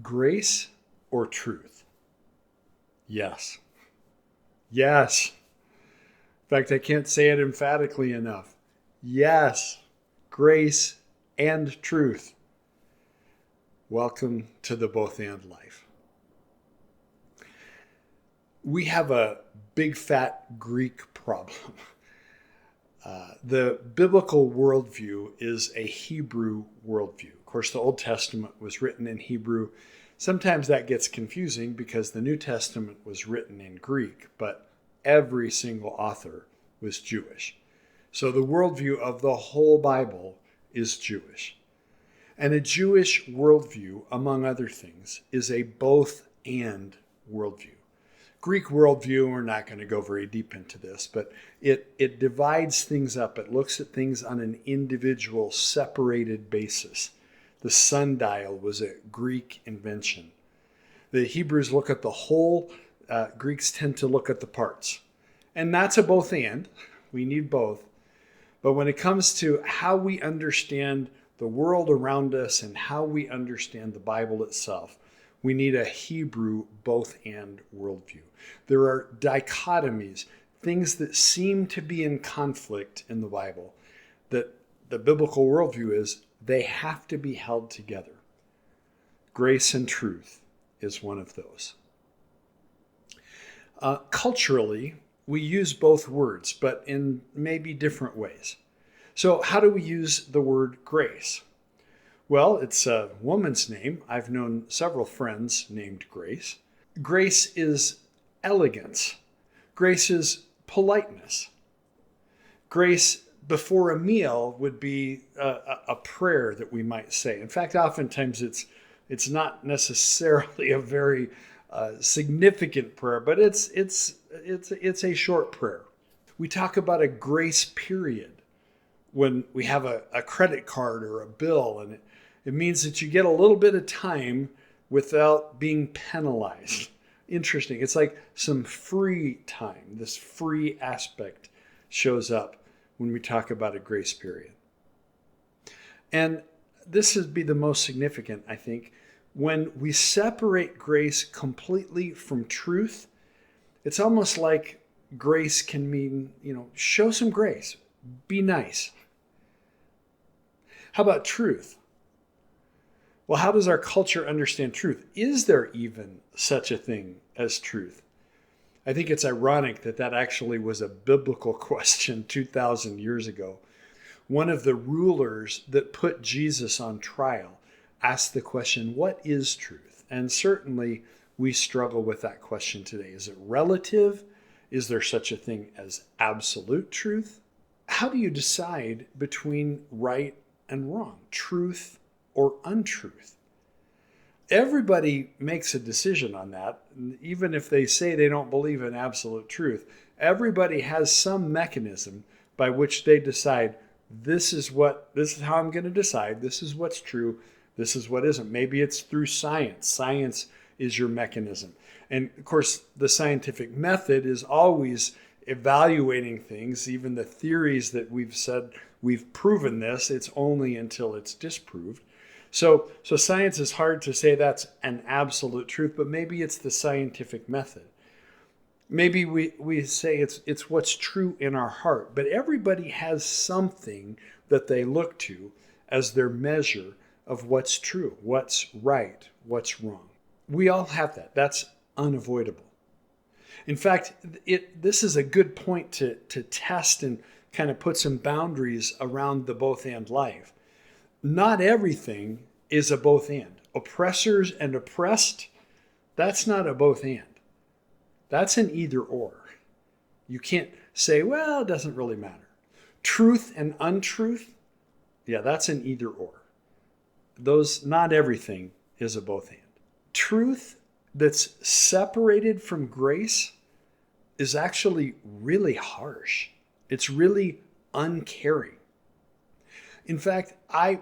Grace or truth? Yes. Yes. In fact, I can't say it emphatically enough. Yes. Grace and truth. Welcome to the both and life. We have a big fat Greek problem. The biblical worldview is a Hebrew worldview. Of course, the Old Testament was written in Hebrew. Sometimes that gets confusing because the New Testament was written in Greek, but every single author was Jewish. So the worldview of the whole Bible is Jewish. And a Jewish worldview, among other things, is a both and worldview. Greek worldview, we're not going to go very deep into this, but it divides things up. It looks at things on an individual, separated basis. The sundial was a Greek invention. The Hebrews look at the whole. Greeks tend to look at the parts. And that's a both and. We need both. But when it comes to how we understand the world around us and how we understand the Bible itself, we need a Hebrew both and worldview. There are dichotomies, things that seem to be in conflict in the Bible, that the biblical worldview is they have to be held together. Grace and truth is one of those. Culturally, we use both words, but in maybe different ways. So how do we use the word grace? Well, it's a woman's name. I've known several friends named Grace. Grace is elegance. Grace is politeness. Grace before a meal would be a prayer that we might say. In fact, oftentimes it's not necessarily a very significant prayer, but it's a short prayer. We talk about a grace period when we have a credit card or a bill, and it means that you get a little bit of time without being penalized. Interesting. It's like some free time. This free aspect shows up when we talk about a grace period. And this would be the most significant, I think. When we separate grace completely from truth, it's almost like grace can mean, show some grace, be nice. How about truth? Well, how does our culture understand truth? Is there even such a thing as truth? I think it's ironic that actually was a biblical question 2,000 years ago. One of the rulers that put Jesus on trial asked the question, what is truth? And certainly we struggle with that question today. Is it relative? Is there such a thing as absolute truth? How do you decide between right and wrong, truth or untruth? Everybody makes a decision on that. Even if they say they don't believe in absolute truth, everybody has some mechanism by which they decide this is how I'm going to decide. This is what's true. This is what isn't. Maybe it's through science. Science is your mechanism. And of course, the scientific method is always evaluating things, even the theories that we've said we've proven this. It's only until it's disproved. So science is hard to say that's an absolute truth, but maybe it's the scientific method. Maybe we say it's what's true in our heart, but everybody has something that they look to as their measure of what's true, what's right, what's wrong. We all have that. That's unavoidable. In fact, this is a good point to test and kind of put some boundaries around the both and life. Not everything is a both and. Oppressors and oppressed, that's not a both and. That's an either or. You can't say, well, it doesn't really matter. Truth and untruth, yeah, that's an either or. Not everything is a both and. Truth that's separated from grace is actually really harsh. It's really uncaring. In fact, I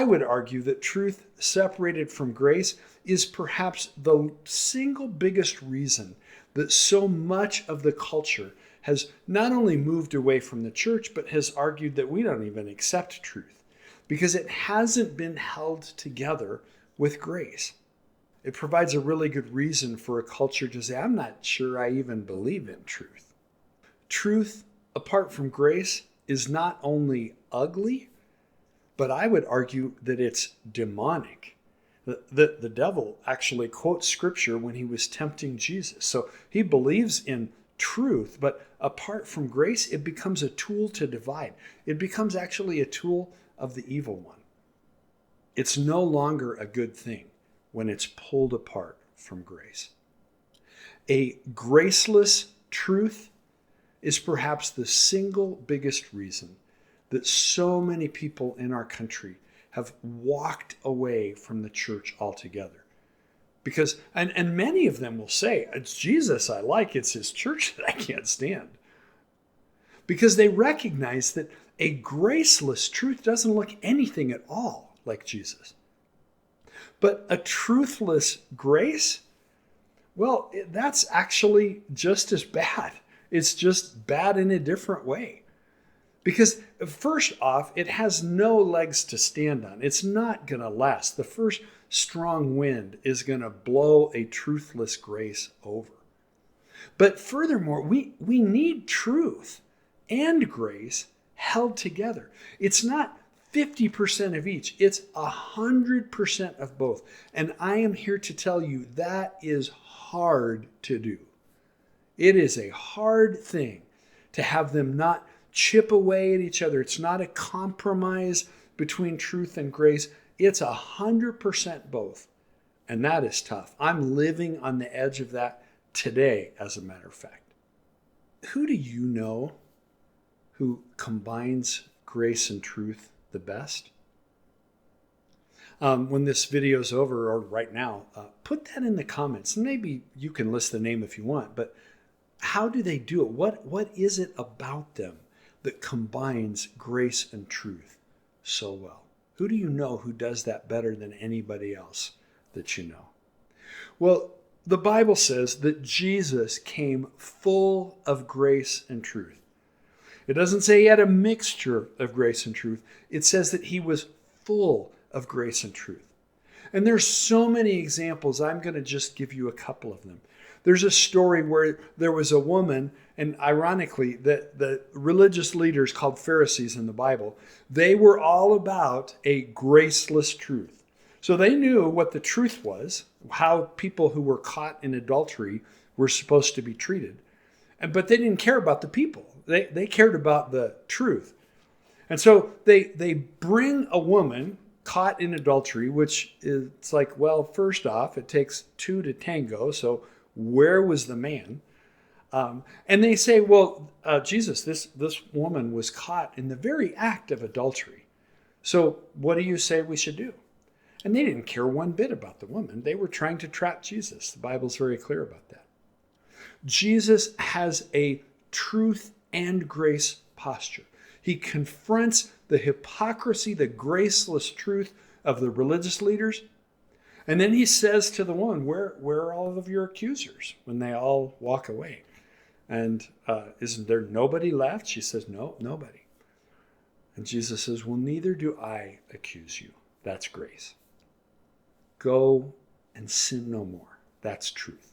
would argue that truth separated from grace is perhaps the single biggest reason that so much of the culture has not only moved away from the church, but has argued that we don't even accept truth because it hasn't been held together with grace. It provides a really good reason for a culture to say, I'm not sure I even believe in truth. Truth, apart from grace, is not only ugly, but I would argue that it's demonic. The devil actually quotes scripture when he was tempting Jesus. So he believes in truth, but apart from grace, it becomes a tool to divide. It becomes actually a tool of the evil one. It's no longer a good thing when it's pulled apart from grace. A graceless truth is perhaps the single biggest reason that so many people in our country have walked away from the church altogether. Because, and many of them will say, it's Jesus I like, it's his church that I can't stand. Because they recognize that a graceless truth doesn't look anything at all like Jesus. But a truthless grace, well, that's actually just as bad. It's just bad in a different way. Because first off, it has no legs to stand on. It's not going to last. The first strong wind is going to blow a truthless grace over. But furthermore, we need truth and grace held together. It's not 50% of each. It's 100% of both. And I am here to tell you that is hard to do. It is a hard thing to have them not chip away at each other. It's not a compromise between truth and grace. It's 100% both. And that is tough. I'm living on the edge of that today, as a matter of fact. Who do you know who combines grace and truth the best? When this video is over, or right now, put that in the comments. Maybe you can list the name if you want, but how do they do it? What is it about them that combines grace and truth so well? Who do you know who does that better than anybody else that you know? Well, the Bible says that Jesus came full of grace and truth. It doesn't say he had a mixture of grace and truth. It says that he was full of grace and truth. And there's so many examples. I'm going to just give you a couple of them. There's a story where there was a woman, and ironically, the religious leaders called Pharisees in the Bible, they were all about a graceless truth. So they knew what the truth was, how people who were caught in adultery were supposed to be treated. But they didn't care about the people. They cared about the truth. And so they bring a woman caught in adultery, which is like, well, first off, it takes two to tango. So where was the man? And they say, well, Jesus, this woman was caught in the very act of adultery. So what do you say we should do? And they didn't care one bit about the woman. They were trying to trap Jesus. The Bible's very clear about that. Jesus has a truth and grace posture. He confronts the hypocrisy, the graceless truth of the religious leaders. And then he says to the woman, where are all of your accusers when they all walk away? And isn't there nobody left? She says, no, nobody. And Jesus says, well, neither do I accuse you. That's grace. Go and sin no more. That's truth.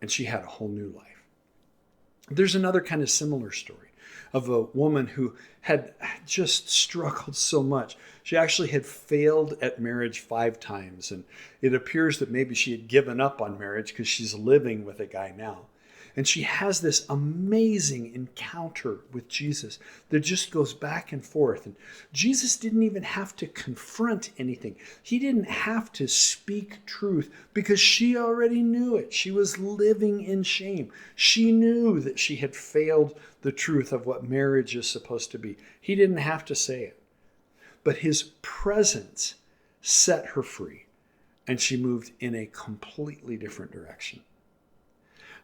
And she had a whole new life. There's another kind of similar story of a woman who had just struggled so much. She actually had failed at marriage 5 times. And it appears that maybe she had given up on marriage because she's living with a guy now. And she has this amazing encounter with Jesus that just goes back and forth. And Jesus didn't even have to confront anything. He didn't have to speak truth because she already knew it. She was living in shame. She knew that she had failed the truth of what marriage is supposed to be. He didn't have to say it. But his presence set her free, and she moved in a completely different direction.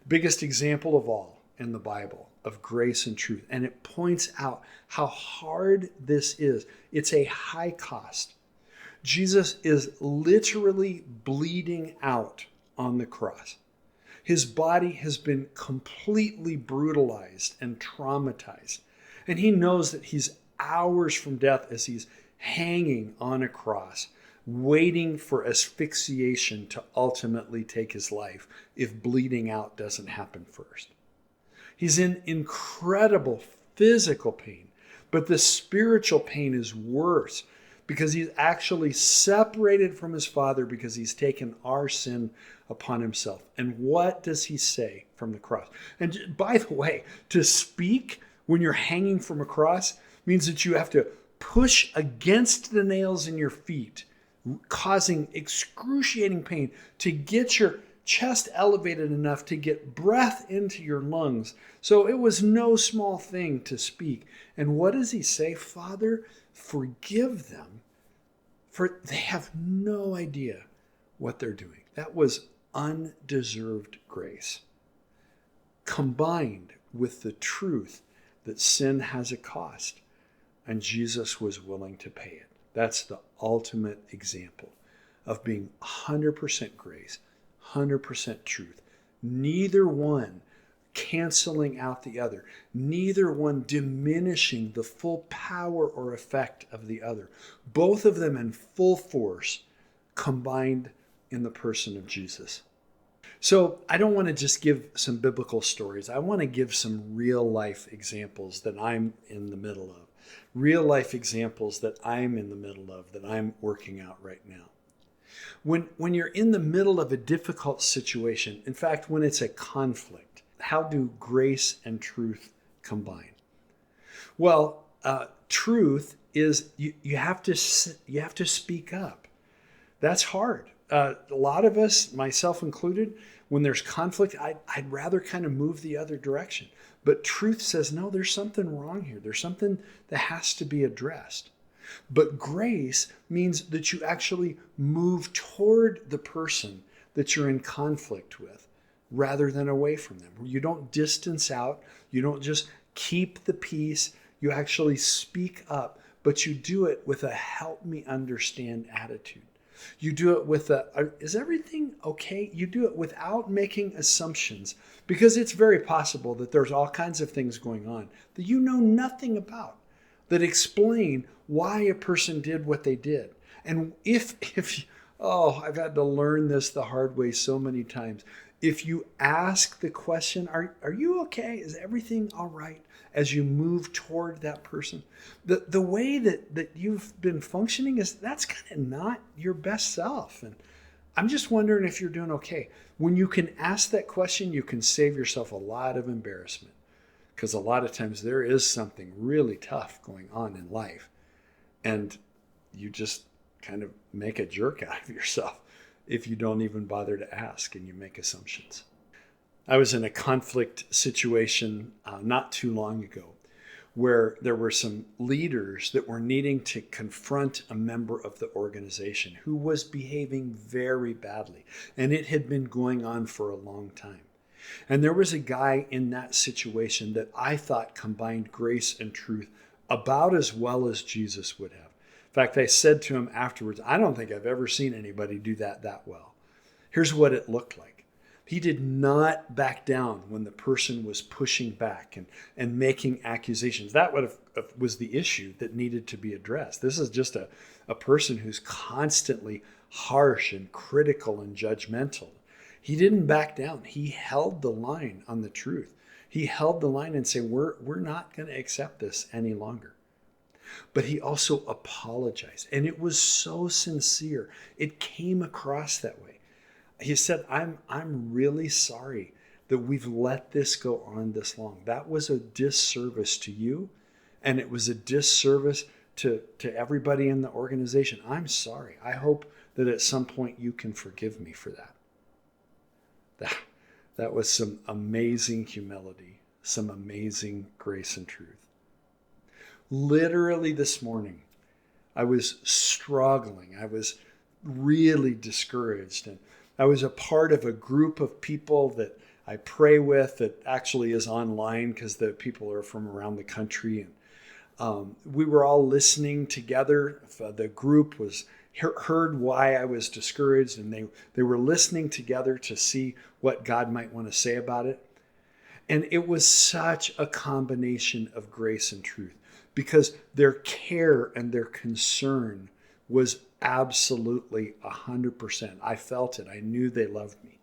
Biggest example of all in the Bible of grace and truth. And it points out how hard this is. It's a high cost. Jesus is literally bleeding out on the cross. His body has been completely brutalized and traumatized. And he knows that he's hours from death as he's hanging on a cross, waiting for asphyxiation to ultimately take his life if bleeding out doesn't happen first. He's in incredible physical pain, but the spiritual pain is worse because he's actually separated from his Father because he's taken our sin upon himself. And what does he say from the cross? And by the way, to speak when you're hanging from a cross means that you have to push against the nails in your feet, causing excruciating pain to get your chest elevated enough to get breath into your lungs. So it was no small thing to speak. And what does he say? Father, forgive them, for they have no idea what they're doing. That was undeserved grace, combined with the truth that sin has a cost, and Jesus was willing to pay it. That's the ultimate example of being 100% grace, 100% truth. Neither one canceling out the other, neither one diminishing the full power or effect of the other. Both of them in full force, combined in the person of Jesus. So I don't want to just give some biblical stories. I want to give some real life examples that I'm in the middle of. Real life examples that I'm in the middle of, that I'm working out right now. When you're in the middle of a difficult situation, in fact, when it's a conflict, how do grace and truth combine? Well, truth is you have to speak up. That's hard. A lot of us, myself included, when there's conflict, I'd rather kind of move the other direction. But truth says, no, there's something wrong here. There's something that has to be addressed. But grace means that you actually move toward the person that you're in conflict with rather than away from them. You don't distance out. You don't just keep the peace. You actually speak up, but you do it with a help me understand attitude. You do it with is everything okay? You do it without making assumptions, because it's very possible that there's all kinds of things going on that you know nothing about that explain why a person did what they did. And if I've had to learn this the hard way so many times. If you ask the question, are you okay? Is everything all right? As you move toward that person, the way that you've been functioning that's kind of not your best self. And I'm just wondering if you're doing okay. When you can ask that question, you can save yourself a lot of embarrassment, because a lot of times there is something really tough going on in life, and you just kind of make a jerk out of yourself if you don't even bother to ask and you make assumptions. I was in a conflict situation not too long ago where there were some leaders that were needing to confront a member of the organization who was behaving very badly. And it had been going on for a long time. And there was a guy in that situation that I thought combined grace and truth about as well as Jesus would have. In fact, I said to him afterwards, I don't think I've ever seen anybody do that well. Here's what it looked like. He did not back down when the person was pushing back and making accusations. That was the issue that needed to be addressed. This is just a person who's constantly harsh and critical and judgmental. He didn't back down. He held the line on the truth. He held the line and said, we're not going to accept this any longer. But he also apologized. And it was so sincere. It came across that way. He said, I'm really sorry that we've let this go on this long. That was a disservice to you, and it was a disservice to everybody in the organization. I'm sorry. I hope that at some point you can forgive me for that. That was some amazing humility, some amazing grace and truth. Literally this morning, I was struggling. I was really discouraged, and I was a part of a group of people that I pray with that actually is online because the people are from around the country. And we were all listening together. The group was heard why I was discouraged, and they were listening together to see what God might want to say about it. And it was such a combination of grace and truth, because their care and their concern was Absolutely 100%. I felt it. I knew they loved me.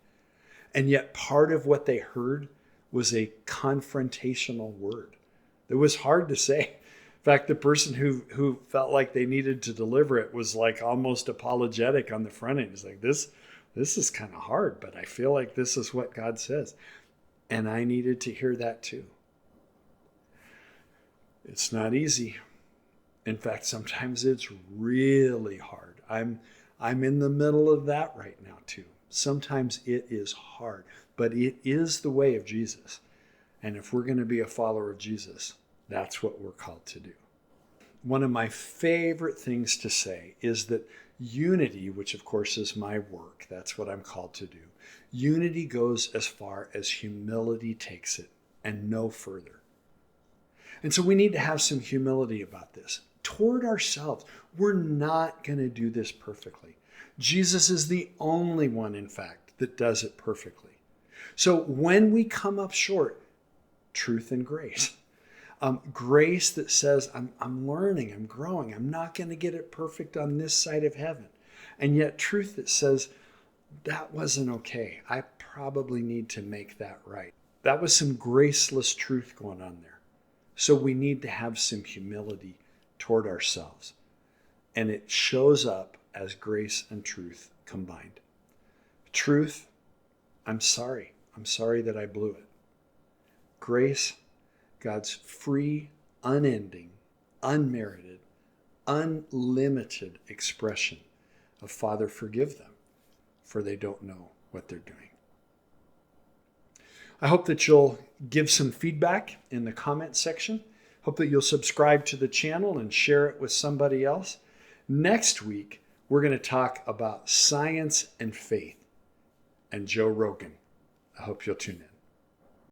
And yet part of what they heard was a confrontational word. It was hard to say. In fact, the person who felt like they needed to deliver it was like almost apologetic on the front end. It's like, this is kind of hard, but I feel like this is what God says. And I needed to hear that too. It's not easy. In fact, sometimes it's really hard. I'm in the middle of that right now too. Sometimes it is hard, but it is the way of Jesus. And if we're going to be a follower of Jesus, that's what we're called to do. One of my favorite things to say is that unity, which of course is my work, that's what I'm called to do. Unity goes as far as humility takes it and no further. And so we need to have some humility about this. Toward ourselves, we're not going to do this perfectly. Jesus is the only one, in fact, that does it perfectly. So when we come up short, truth and grace. Grace that says, I'm learning, I'm growing, I'm not going to get it perfect on this side of heaven. And yet truth that says, that wasn't okay. I probably need to make that right. That was some graceless truth going on there. So we need to have some humility toward ourselves. And it shows up as grace and truth combined. Truth, I'm sorry. I'm sorry that I blew it. Grace, God's free, unending, unmerited, unlimited expression of Father, forgive them, for they don't know what they're doing. I hope that you'll give some feedback in the comment section. Hope that you'll subscribe to the channel and share it with somebody else. Next week, we're going to talk about science and faith and Joe Rogan. I hope you'll tune in.